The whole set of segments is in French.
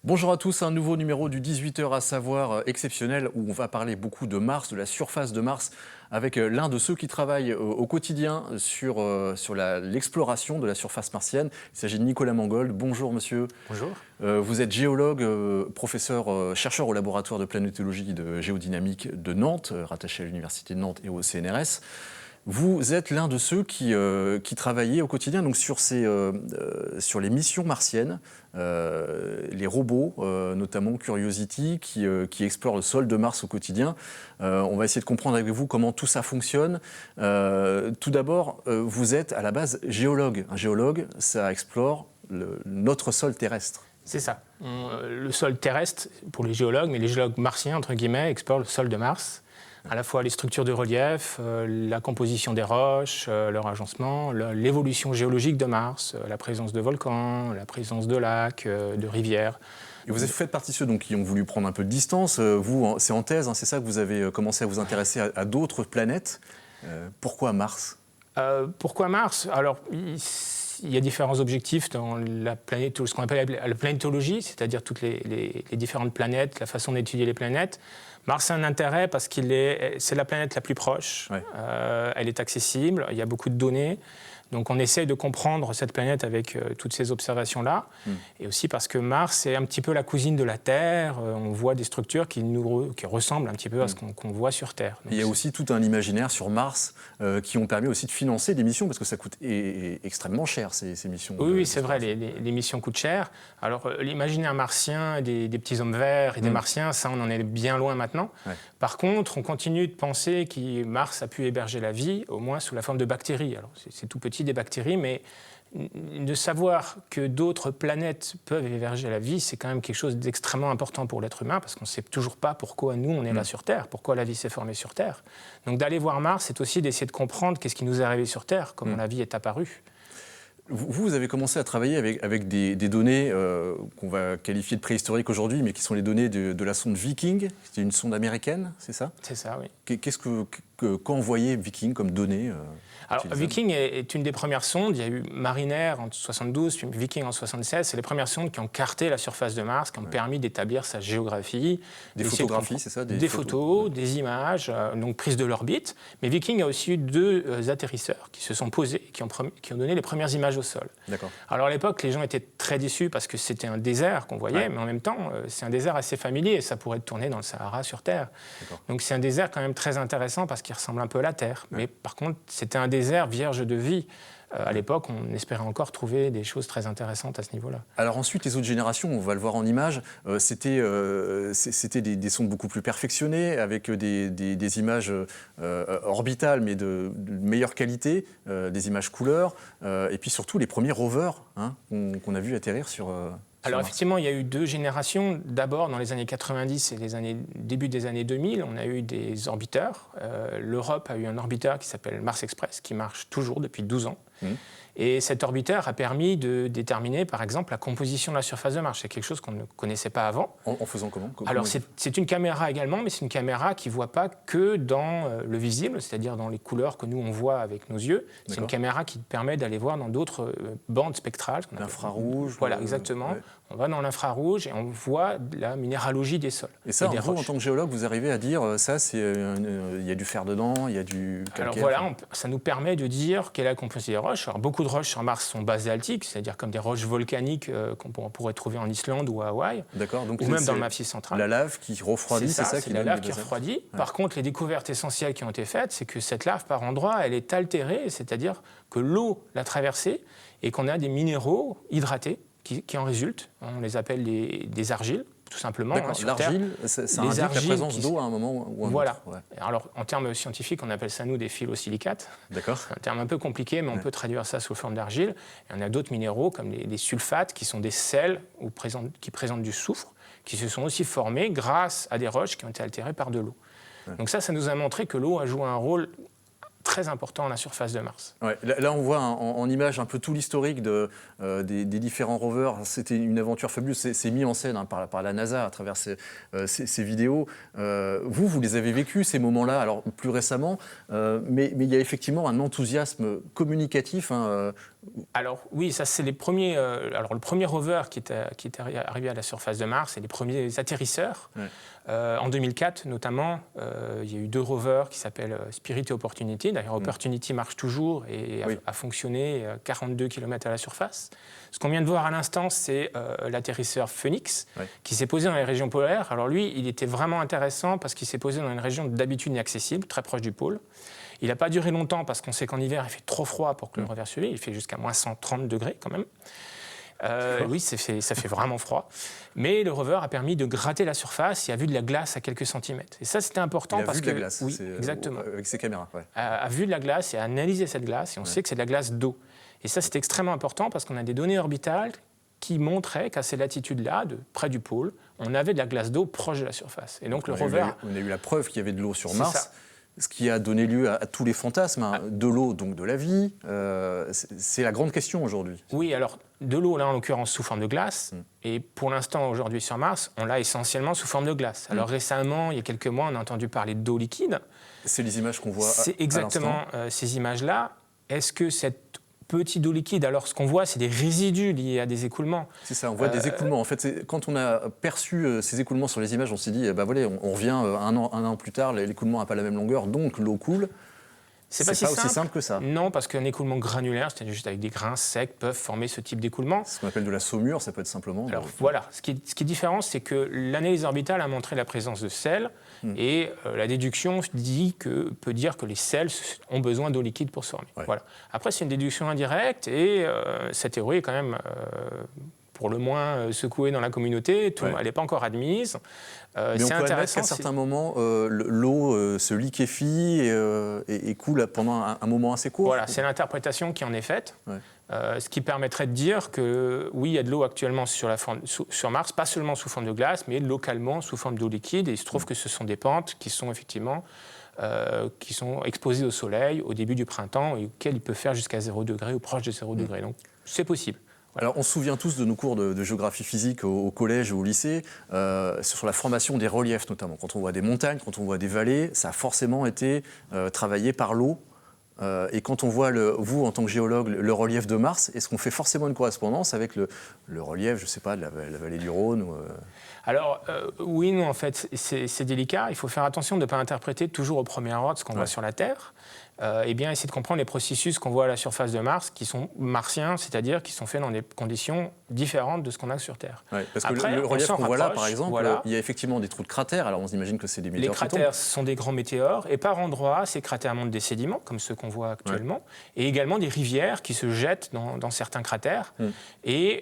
Bonjour à tous, un nouveau numéro du 18h à savoir exceptionnel où on va parler beaucoup de Mars, de la surface de Mars, avec l'un de ceux qui travaillent au quotidien sur l'exploration de la surface martienne. Il s'agit de Nicolas Mangold. Bonjour monsieur. Bonjour. Vous êtes géologue, professeur, chercheur au laboratoire de planétologie et de géodynamique de Nantes, rattaché à l'Université de Nantes et au CNRS. Vous êtes l'un de ceux qui travaillaient au quotidien donc, sur les missions martiennes, les robots, notamment Curiosity, qui explorent le sol de Mars au quotidien. On va essayer de comprendre avec vous comment tout ça fonctionne. Tout d'abord, vous êtes à la base géologue. Un géologue, ça explore notre sol terrestre. C'est ça. Le sol terrestre, pour les géologues, mais les géologues martiens, entre guillemets, explorent le sol de Mars. À la fois les structures de relief, la composition des roches, leur agencement, l'évolution géologique de Mars, la présence de volcans, la présence de lacs, de rivières. Et vous faites partie de ceux qui ont voulu prendre un peu de distance. Vous, c'est en thèse, c'est ça que vous avez commencé à vous intéresser à d'autres planètes. Pourquoi Mars ? Pourquoi Mars ? Alors, il y a différents objectifs dans ce qu'on appelle la planétologie, c'est-à-dire toutes les différentes planètes, la façon d'étudier les planètes. Mars a un intérêt parce c'est la planète la plus proche, ouais. Elle est accessible, il y a beaucoup de données. Donc on essaie de comprendre cette planète avec toutes ces observations-là. Et aussi parce que Mars est un petit peu la cousine de la Terre. On voit des structures qui ressemblent un petit peu à ce qu'on voit sur Terre. Donc, il y a aussi tout un imaginaire sur Mars qui ont permis aussi de financer des missions, parce que ça coûte extrêmement cher, ces missions. Oui, c'est vrai, les missions coûtent cher. Alors l'imaginaire martien, des petits hommes verts et des martiens, ça on en est bien loin maintenant. Ouais. Par contre, on continue de penser que Mars a pu héberger la vie, au moins sous la forme de bactéries. Alors c'est tout petit des bactéries, mais de savoir que d'autres planètes peuvent héberger la vie, c'est quand même quelque chose d'extrêmement important pour l'être humain, parce qu'on ne sait toujours pas pourquoi nous, on est là sur Terre, pourquoi la vie s'est formée sur Terre. Donc d'aller voir Mars, c'est aussi d'essayer de comprendre qu'est-ce qui nous est arrivé sur Terre, comment la vie est apparue. Vous avez commencé à travailler avec des données qu'on va qualifier de préhistoriques aujourd'hui, mais qui sont les données de la sonde Viking. C'était une sonde américaine, c'est ça ? C'est ça, oui. Quand envoyait Viking comme données Alors, Viking est une des premières sondes. Il y a eu Mariner en 72, puis Viking en 76. C'est les premières sondes qui ont carté la surface de Mars, qui ont permis d'établir sa géographie. Des photographies, c'est ça ? Des photos, des images, donc prises de l'orbite. Mais Viking a aussi eu deux atterrisseurs qui se sont posés, qui ont donné les premières images au sol. D'accord. Alors à l'époque, les gens étaient très déçus parce que c'était un désert qu'on voyait, mais en même temps, c'est un désert assez familier et ça pourrait être tourné dans le Sahara sur Terre. Donc c'est un désert quand même très intéressant parce qu'il ressemble un peu à la Terre. Mais par contre, c'était un désert vierge de vie. À l'époque, on espérait encore trouver des choses très intéressantes à ce niveau-là. Alors ensuite, les autres générations, on va le voir en images, c'était des sondes beaucoup plus perfectionnées, avec des images orbitales, mais de meilleure qualité, des images couleurs, et puis surtout les premiers rovers qu'on a vu atterrir sur Alors Mars. effectivement, il y a eu deux générations. D'abord, dans les années 90 et début des années 2000, on a eu des orbiteurs. L'Europe a eu un orbiteur qui s'appelle Mars Express, qui marche toujours depuis 12 ans. Et cet orbiteur a permis de déterminer, par exemple, la composition de la surface de Mars. C'est quelque chose qu'on ne connaissait pas avant. En faisant comment ? Alors, c'est une caméra également, mais c'est une caméra qui ne voit pas que dans le visible, c'est-à-dire dans les couleurs que nous, on voit avec nos yeux. C'est une caméra qui permet d'aller voir dans d'autres bandes spectrales. L'infrarouge. Voilà, exactement. Ouais. On va dans l'infrarouge et on voit la minéralogie des sols. Et ça, en gros, en tant que géologue, vous arrivez à dire, ça, il y a du fer dedans, il y a du calcaire. Alors voilà, ça nous permet de dire quelle est la composition des roches. Alors, beaucoup de roches sur Mars sont basaltiques, c'est-à-dire comme des roches volcaniques qu'on pourrait trouver en Islande ou à Hawaï, donc ou même dans le Massif central. La lave qui refroidit, c'est ça qui la lave qui refroidit. Ouais. Par contre, les découvertes essentielles qui ont été faites, c'est que cette lave, par endroits, elle est altérée, c'est-à-dire que l'eau l'a traversée et qu'on a des minéraux hydratés qui en résultent. On les appelle des argiles, tout simplement. L'argile, ça indique la présence d'eau à un moment ou un autre. Voilà. Ouais. Alors, en termes scientifiques, on appelle ça, nous, des phyllosilicates. D'accord. C'est un terme un peu compliqué, mais on peut traduire ça sous forme d'argile. Et on a d'autres minéraux, comme les sulfates, qui sont des sels qui présentent du soufre, qui se sont aussi formés grâce à des roches qui ont été altérées par de l'eau. Ouais. Donc ça nous a montré que l'eau a joué un rôle très important à la surface de Mars. Ouais, là, on voit en image un peu tout l'historique des différents rovers. C'était une aventure fabuleuse. C'est mis en scène par la NASA à travers ces vidéos. Vous les avez vécus, ces moments-là, alors plus récemment, mais il y a effectivement un enthousiasme communicatif Alors oui, ça c'est les premiers. Alors le premier rover qui est arrivé à la surface de Mars, et les premiers atterrisseurs. Ouais. En 2004 notamment, il y a eu 2 rovers qui s'appellent Spirit et Opportunity. D'ailleurs, Opportunity marche toujours et a fonctionné 42 km à la surface. Ce qu'on vient de voir à l'instant, c'est l'atterrisseur Phoenix, qui s'est posé dans les régions polaires. Alors lui, il était vraiment intéressant parce qu'il s'est posé dans une région d'habitude inaccessible, très proche du pôle. Il n'a pas duré longtemps parce qu'on sait qu'en hiver, il fait trop froid pour que le rover survive. Il fait jusqu'à moins 130 degrés quand même. Oui, ça fait vraiment froid. Mais le rover a permis de gratter la surface et a vu de la glace à quelques centimètres. Et ça, c'était important parce que... Il a vu de la glace, oui, exactement. Avec ses caméras. Ouais. A vu de la glace et a analysé cette glace. Et on sait que c'est de la glace d'eau. Et ça, c'est extrêmement important parce qu'on a des données orbitales qui montraient qu'à ces latitudes-là, près du pôle, on avait de la glace d'eau proche de la surface. Et donc le rover... On a eu la preuve qu'il y avait de l'eau sur Mars. Ça. Ce qui a donné lieu à tous les fantasmes, de l'eau, donc de la vie. C'est la grande question aujourd'hui. Oui, alors de l'eau, là en l'occurrence sous forme de glace, et pour l'instant aujourd'hui sur Mars, on l'a essentiellement sous forme de glace. Alors récemment, il y a quelques mois, on a entendu parler d'eau liquide. C'est les images qu'on voit C'est exactement ces images-là. Est-ce que cette petite eau liquide, alors ce qu'on voit, c'est des résidus liés à des écoulements. C'est ça, on voit des écoulements. En fait, quand on a perçu ces écoulements sur les images, on s'est dit, voilà, on revient un an plus tard, l'écoulement n'a pas la même longueur, donc l'eau coule. C'est pas aussi simple que ça. Non, parce qu'un écoulement granulaire, c'est-à-dire juste avec des grains secs, peuvent former ce type d'écoulement. Ce qu'on appelle de la saumure, ça peut être simplement... Alors voilà, ce qui est différent, c'est que l'analyse orbitale a montré la présence de sels, et la déduction peut dire que les sels ont besoin d'eau liquide pour se former. Ouais. Voilà. Après, c'est une déduction indirecte, et cette théorie est quand même... pour le moins secouée dans la communauté, elle n'est pas encore admise. Mais on peut admettre qu'à certains moments, l'eau se liquéfie et coule pendant un moment assez court. Voilà, c'est l'interprétation qui en est faite, ce qui permettrait de dire que oui, il y a de l'eau actuellement sur Mars, pas seulement sous forme de glace, mais localement sous forme d'eau liquide, et il se trouve que ce sont des pentes qui sont effectivement qui sont exposées au soleil au début du printemps, et auxquelles il peut faire jusqu'à 0 degré ou proche de 0 degré. Donc c'est possible. Voilà. Alors, on se souvient tous de nos cours de géographie physique au collège ou au lycée, sur la formation des reliefs notamment. Quand on voit des montagnes, quand on voit des vallées, ça a forcément été travaillé par l'eau. Et quand on voit, vous, en tant que géologue, le relief de Mars, est-ce qu'on fait forcément une correspondance avec le relief, je ne sais pas, de la vallée du Rhône Alors, oui, non, en fait, c'est délicat. Il faut faire attention de ne pas interpréter toujours au premier ordre ce qu'on voit sur la Terre. Et bien essayer de comprendre les processus qu'on voit à la surface de Mars, qui sont martiens, c'est-à-dire qui sont faits dans des conditions différentes de ce qu'on a sur Terre. Ouais, parce que le relief qu'on voit là, par exemple, il y a effectivement des trous de cratères, alors on imagine que c'est des météores. Les cratères sont des grands météores, et par endroits, ces cratères montent des sédiments, comme ceux qu'on voit actuellement, et également des rivières qui se jettent dans certains cratères, et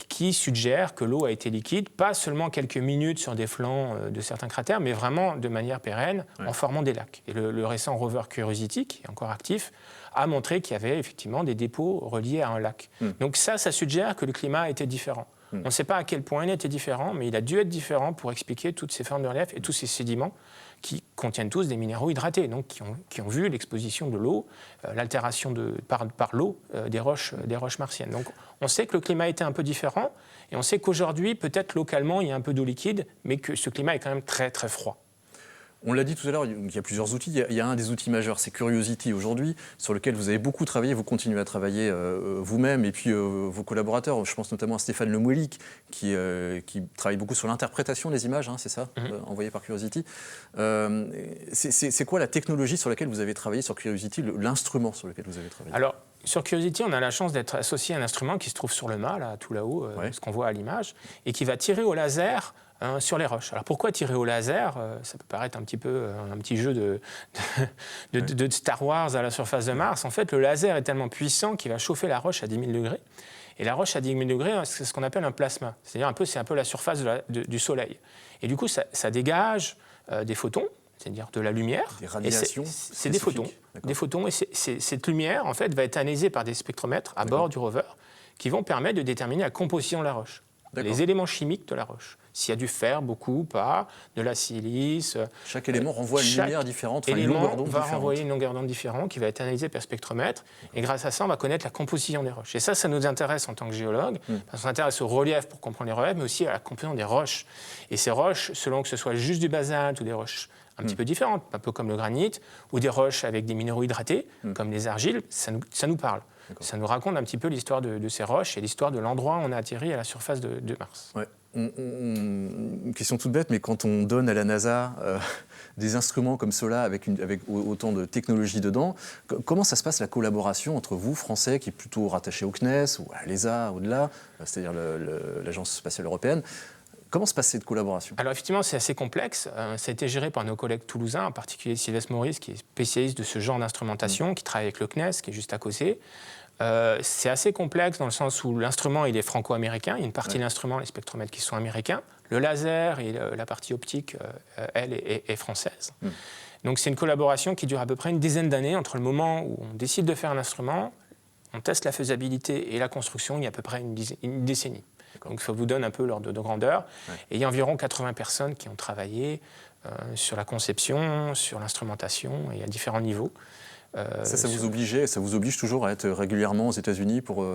qui suggèrent que l'eau a été liquide, pas seulement quelques minutes sur des flancs de certains cratères, mais vraiment de manière pérenne, en formant des lacs. Et le récent rover Curiosity, qui est encore actif, a montré qu'il y avait effectivement des dépôts reliés à un lac. Donc ça suggère que le climat était différent. On ne sait pas à quel point il était différent, mais il a dû être différent pour expliquer toutes ces formes de relief et tous ces sédiments qui contiennent tous des minéraux hydratés, donc qui ont vu l'exposition de l'eau, l'altération par l'eau des roches martiennes. Donc on sait que le climat était un peu différent, et on sait qu'aujourd'hui, peut-être localement, il y a un peu d'eau liquide, mais que ce climat est quand même très très froid. On l'a dit tout à l'heure, il y a plusieurs outils. Il y a un des outils majeurs, c'est Curiosity aujourd'hui, sur lequel vous avez beaucoup travaillé, vous continuez à travailler vous-même, et puis vos collaborateurs, je pense notamment à Stéphane Lemouelik, qui travaille beaucoup sur l'interprétation des images, c'est ça, envoyées par Curiosity. C'est quoi la technologie sur laquelle vous avez travaillé sur Curiosity, l'instrument sur lequel vous avez travaillé? Alors, sur Curiosity, on a la chance d'être associé à un instrument qui se trouve sur le mât, là, tout là-haut, ce qu'on voit à l'image, et qui va tirer au laser sur les roches. Alors pourquoi tirer au laser? Ça peut paraître un petit jeu de Star Wars à la surface de Mars. En fait, le laser est tellement puissant qu'il va chauffer la roche à 10 000 degrés. Et la roche à 10 000 degrés, c'est ce qu'on appelle un plasma. C'est-à-dire c'est un peu la surface du Soleil. Et du coup, ça dégage des photons, c'est-à-dire de la lumière. Des radiations. C'est des photons. Des photons. Et cette lumière, en fait, va être analysée par des spectromètres à bord du rover qui vont permettre de déterminer la composition de la roche, les éléments chimiques de la roche. S'il y a du fer, beaucoup, pas, de la silice. Chaque élément renvoie une lumière différente, une longueur d'onde différente. Renvoyer une longueur d'onde différente qui va être analysée par spectromètre. Et grâce à ça, on va connaître la composition des roches. Et ça nous intéresse en tant que géologue, parce qu'on s'intéresse au relief pour comprendre les reliefs, mais aussi à la composition des roches. Et ces roches, selon que ce soit juste du basalte ou des roches un petit peu différentes, un peu comme le granit, ou des roches avec des minéraux hydratés, comme les argiles, ça nous parle. Ça nous raconte un petit peu l'histoire de ces roches et l'histoire de l'endroit où on a atterri à la surface de Mars. Ouais. Une question toute bête, mais quand on donne à la NASA des instruments comme ceux-là, avec autant de technologie dedans, comment ça se passe la collaboration entre vous, Français, qui est plutôt rattaché au CNES, ou à l'ESA, au-delà, c'est-à-dire l'Agence spatiale européenne? Comment se passe cette collaboration? Alors effectivement, c'est assez complexe. Ça a été géré par nos collègues toulousains, en particulier Sylvestre Maurice, qui est spécialiste de ce genre d'instrumentation, qui travaille avec le CNES, qui est juste à côté. C'est assez complexe dans le sens où l'instrument il est franco-américain. Il y a une partie de l'instrument, les spectromètres, qui sont américains. Le laser et la partie optique, elle, est française. Donc c'est une collaboration qui dure à peu près une dizaine d'années entre le moment où on décide de faire un instrument, on teste la faisabilité et la construction, il y a à peu près une décennie. Donc ça vous donne un peu l'ordre de grandeur. Et il y a environ 80 personnes qui ont travaillé sur la conception, sur l'instrumentation et à différents niveaux. Ça vous oblige toujours à être régulièrement aux États-Unis pour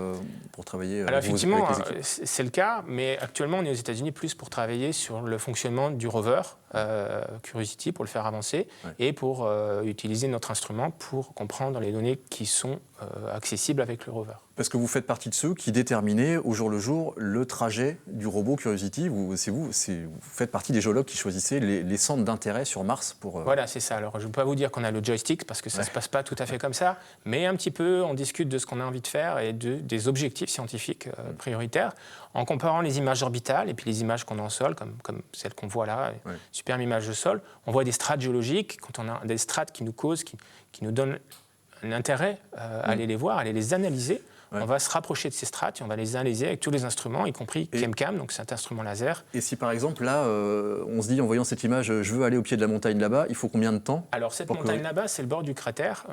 travailler Alors avec effectivement, les équipes? c'est le cas, mais actuellement on est aux États-Unis plus pour travailler sur le fonctionnement du rover Curiosity, pour le faire avancer, et pour utiliser notre instrument pour comprendre les données qui sont accessibles avec le rover. Parce que vous faites partie de ceux qui déterminaient au jour le jour le trajet du robot Curiosity. Vous faites partie des géologues qui choisissaient les centres d'intérêt sur Mars pour... Voilà, c'est ça. Alors je ne peux pas vous dire qu'on a le joystick parce que ça ne se passe pas tout à fait comme ça, mais un petit peu, on discute de ce qu'on a envie de faire et des objectifs scientifiques prioritaires en comparant les images orbitales et puis les images qu'on a en sol, comme celle qu'on voit là, superbe image de sol. On voit des strates géologiques, quand on a des strates qui nous causent, qui nous donnent un intérêt à aller les voir, à aller les analyser. On va se rapprocher de ces strates et on va les analyser avec tous les instruments, y compris ChemCam, donc c'est un instrument laser. Et si par exemple, là, on se dit en voyant cette image, je veux aller au pied de la montagne là-bas, il faut combien de temps? Alors cette montagne là-bas, c'est le bord du cratère.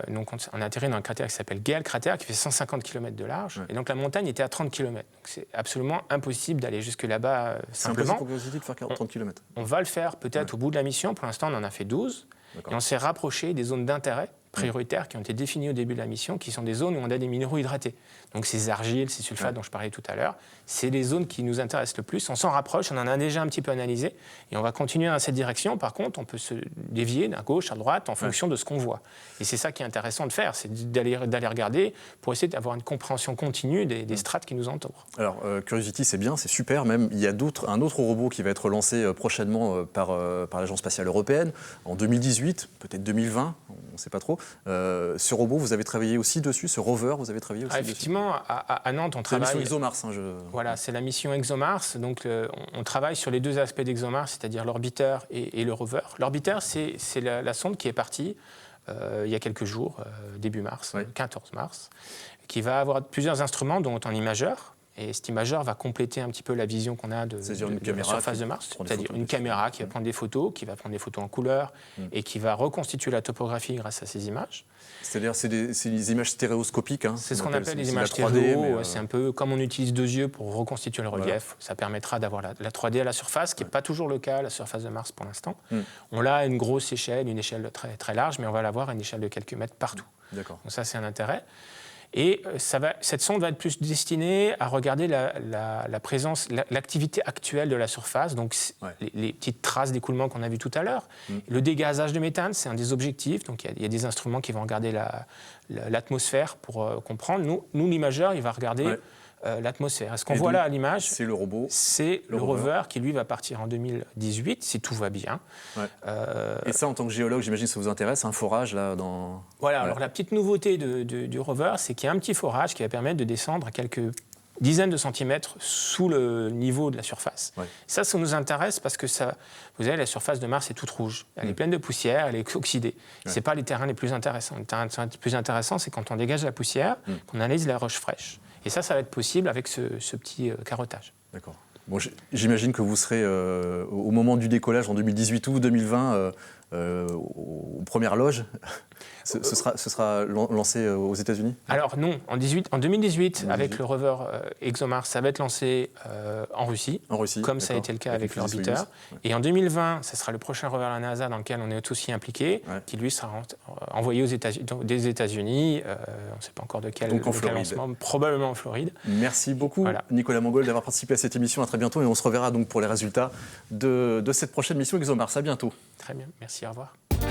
Donc on a atterri dans un cratère qui s'appelle Gale Crater, qui fait 150 km de large. Et donc la montagne était à 30 km. Donc c'est absolument impossible d'aller jusque là-bas simplement. C'est pour Curiosity de faire 30 km. On va le faire peut-être au bout de la mission. Pour l'instant, on en a fait 12. Et on s'est rapproché des zones d'intérêt prioritaires qui ont été définies au début de la mission, qui sont des zones où on a des minéraux hydratés. Donc ces argiles, ces sulfates dont je parlais tout à l'heure, c'est les zones qui nous intéressent le plus. On s'en rapproche, on en a déjà un petit peu analysé, et on va continuer dans cette direction. Par contre, on peut se dévier à gauche, à droite, en fonction de ce qu'on voit. Et c'est ça qui est intéressant de faire, c'est d'aller regarder pour essayer d'avoir une compréhension continue des strates qui nous entourent. Alors, Curiosity, c'est bien, c'est super. Même, il y a un autre robot qui va être lancé prochainement par l'Agence spatiale européenne, en 2018, peut-être 2020, on ne sait pas trop. Ce robot, vous avez travaillé aussi dessus, ce rover, vous avez travaillé aussi effectivement, dessus. à Nantes, on travaille... C'est la mission ExoMars. Voilà, c'est la mission ExoMars. Donc, on travaille sur les deux aspects d'ExoMars, c'est-à-dire l'orbiteur et le rover. L'orbiteur, c'est la sonde qui est partie il y a quelques jours, début mars, 14 mars, qui va avoir plusieurs instruments, dont un imageur. Et cet imageur va compléter un petit peu la vision qu'on a de la surface de Mars, c'est-à-dire une caméra qui va prendre des photos, qui va prendre des photos en couleur et qui va reconstituer la topographie grâce à ces images. C'est-à-dire c'est des images stéréoscopiques. C'est ce qu'on appelle les images stéréo. C'est un peu comme on utilise deux yeux pour reconstituer le relief. Voilà. Ça permettra d'avoir la 3D à la surface, qui n'est pas toujours le cas à la surface de Mars pour l'instant. On l'a à une grosse échelle, une échelle très, très large, mais on va l'avoir à une échelle de quelques mètres partout. Donc ça, c'est un intérêt. Et cette sonde va être plus destinée à regarder la présence, l'activité actuelle de la surface, donc les petites traces d'écoulement qu'on a vues tout à l'heure. Le dégazage de méthane, c'est un des objectifs. Donc il y a des instruments qui vont regarder l'atmosphère pour comprendre. Nous l'imageur, il va regarder l'atmosphère. Ce qu'on voit là à l'image, c'est le robot. C'est le rover qui, lui, va partir en 2018, si tout va bien. Et ça, en tant que géologue, j'imagine que ça vous intéresse, un forage là dans... Voilà, alors la petite nouveauté du rover, c'est qu'il y a un petit forage qui va permettre de descendre à quelques dizaines de centimètres sous le niveau de la surface. Ça nous intéresse parce que vous savez, la surface de Mars est toute rouge. Elle est pleine de poussière, elle est oxydée. Ce n'est pas les terrains les plus intéressants. Les terrains les plus intéressants, c'est quand on dégage la poussière, qu'on analyse la roche fraîche. Et ça va être possible avec ce petit carottage. D'accord. Bon, j'imagine que vous serez au moment du décollage en 2018 ou 2020 aux premières loges. Ce sera lancé aux États-Unis? Alors non, en 2018, avec le rover ExoMars, ça va être lancé en Russie, comme ça a été le cas avec l'orbiteur. Et en 2020, ce sera le prochain rover à la NASA dans lequel on est aussi impliqué, qui lui sera envoyé des États-Unis, on ne sait pas encore de quel lancement, probablement en Floride. Merci beaucoup, Nicolas Mangol, d'avoir participé à cette émission. À très bientôt et on se reverra donc pour les résultats de cette prochaine mission ExoMars. À bientôt. Très bien, merci. Merci, au revoir.